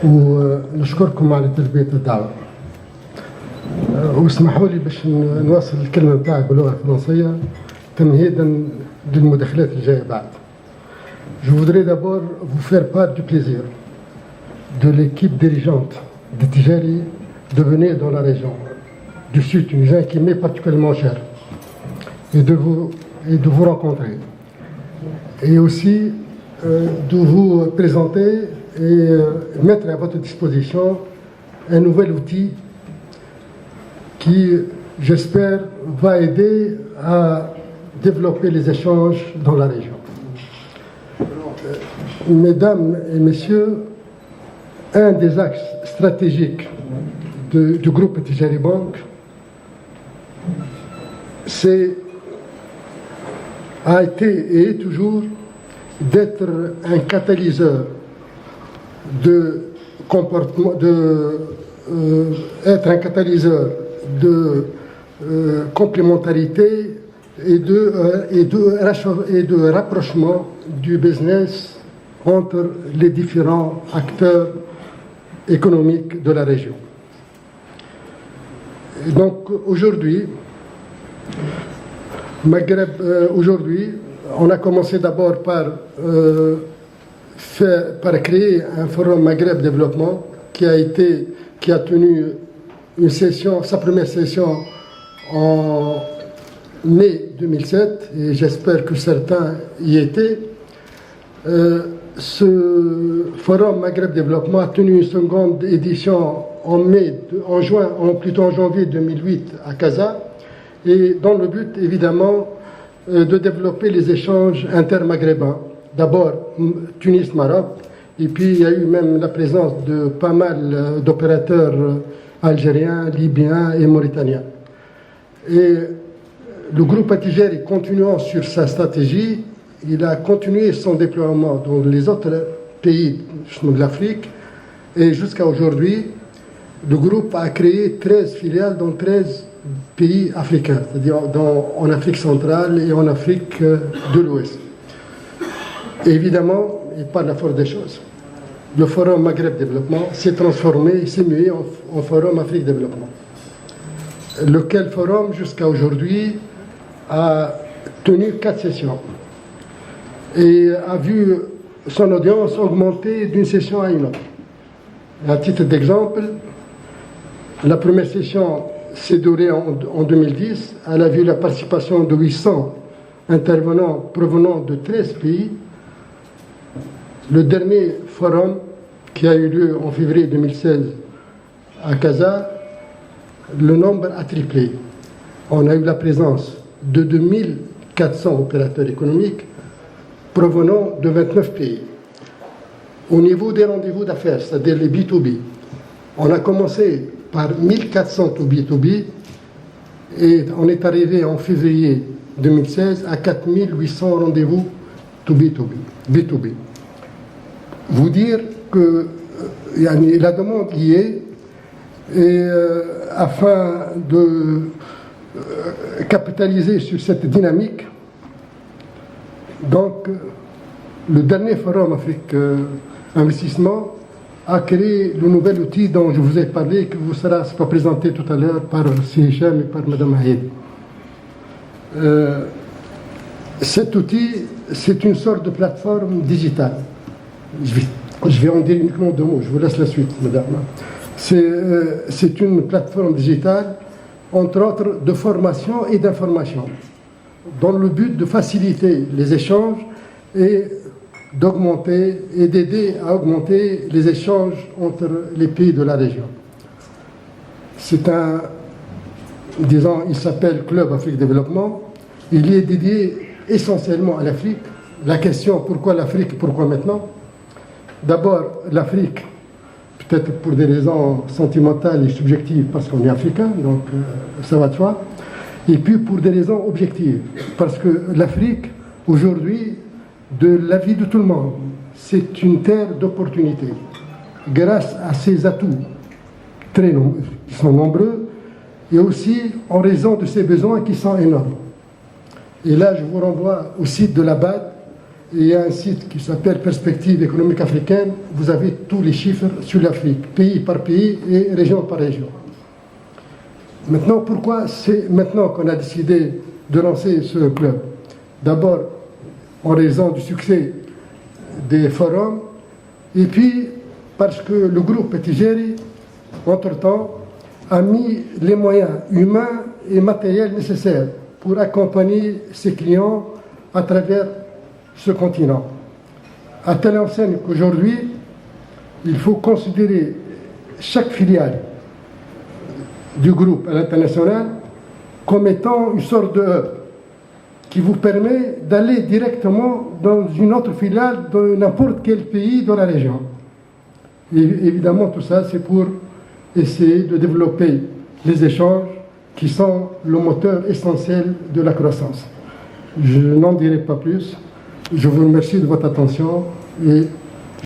ونشكركم على تلبية الدعوة. واسمحوا لي باش نواصل الكلمة بتاعي باللغة الفرنسية تمهيدا للمداخلات الجاية بعد. Je voudrais d'abord vous faire part du plaisir de l'équipe dirigeante de Tijari de venir dans la région du Sud tunisien qui m'est particulièrement chère et de vous rencontrer et aussi de vous présenter et mettre à votre disposition un nouvel outil qui, j'espère, va aider à développer les échanges dans la région. Mesdames et messieurs, un des axes stratégiques du groupe Tijari Bank a été et est toujours d'être un catalyseur de comportement, être un catalyseur de complémentarité et de rapprochement du business entre les différents acteurs économiques de la région. Et donc aujourd'hui, on a commencé d'abord par créer un forum Maghreb Développement qui a tenu sa première session en mai 2007 et j'espère que certains y étaient. Ce forum Maghreb Développement a tenu une seconde édition en janvier 2008 à Casa et dans le but évidemment de développer les échanges intermaghrébins. D'abord Tunis-Maroc et puis il y a eu même la présence de pas mal d'opérateurs algériens, libyens et mauritaniens. Et le groupe Tijari, continuant sur sa stratégie, il a continué son déploiement dans les autres pays de l'Afrique et jusqu'à aujourd'hui, le groupe a créé 13 filiales dans 13 pays africains, c'est-à-dire en Afrique centrale et en Afrique de l'Ouest. Et évidemment, et par la force des choses, le Forum Maghreb Développement s'est transformé, s'est mué en Forum Afrique Développement. Lequel forum, jusqu'à aujourd'hui, a tenu 4 sessions et a vu son audience augmenter d'une session à une autre. À titre d'exemple, la première session s'est déroulée en 2010. Elle a vu la participation de 800 intervenants provenant de 13 pays. Le dernier forum, qui a eu lieu en février 2016 à Casa, le nombre a triplé. On a eu la présence de 2400 opérateurs économiques provenant de 29 pays. Au niveau des rendez-vous d'affaires, c'est-à-dire les B2B, on a commencé par 1400 to B2B et on est arrivé en février 2016 à 4800 rendez-vous to B2B. Vous dire que la demande y est et afin de capitaliser sur cette dynamique, donc le dernier forum Afrique Investissement a créé le nouvel outil dont je vous ai parlé, qui vous sera présenté tout à l'heure par C. Hicham et par Mme Haïd. Cet outil, c'est une sorte de plateforme digitale. Je vais en dire uniquement 2 mots, je vous laisse la suite, madame. C'est une plateforme digitale, entre autres, de formation et d'information, dans le but de faciliter les échanges et d'augmenter et d'aider à augmenter les échanges entre les pays de la région. C'est il s'appelle Club Afrique Développement. Il est dédié essentiellement à l'Afrique. La question, pourquoi l'Afrique, pourquoi maintenant? D'abord, l'Afrique, peut-être pour des raisons sentimentales et subjectives, parce qu'on est africain, donc ça va de soi. Et puis pour des raisons objectives, parce que l'Afrique, aujourd'hui, de l'avis de tout le monde, c'est une terre d'opportunités. Grâce à ses atouts qui sont nombreux, et aussi en raison de ses besoins qui sont énormes. Et là, je vous renvoie au site de la BAD, il y a un site qui s'appelle Perspective économique africaine. Vous avez tous les chiffres sur l'Afrique, pays par pays et région par région. Maintenant, pourquoi c'est maintenant qu'on a décidé de lancer ce club? D'abord, en raison du succès des forums, et puis parce que le groupe Etigeri, entre-temps, a mis les moyens humains et matériels nécessaires pour accompagner ses clients à travers ce continent. À telle enseigne qu'aujourd'hui, il faut considérer chaque filiale du groupe à l'international comme étant une sorte de hub qui vous permet d'aller directement dans une autre filiale de n'importe quel pays dans la région. Et évidemment, tout ça, c'est pour essayer de développer les échanges qui sont le moteur essentiel de la croissance. Je n'en dirai pas plus. Je vous remercie de votre attention et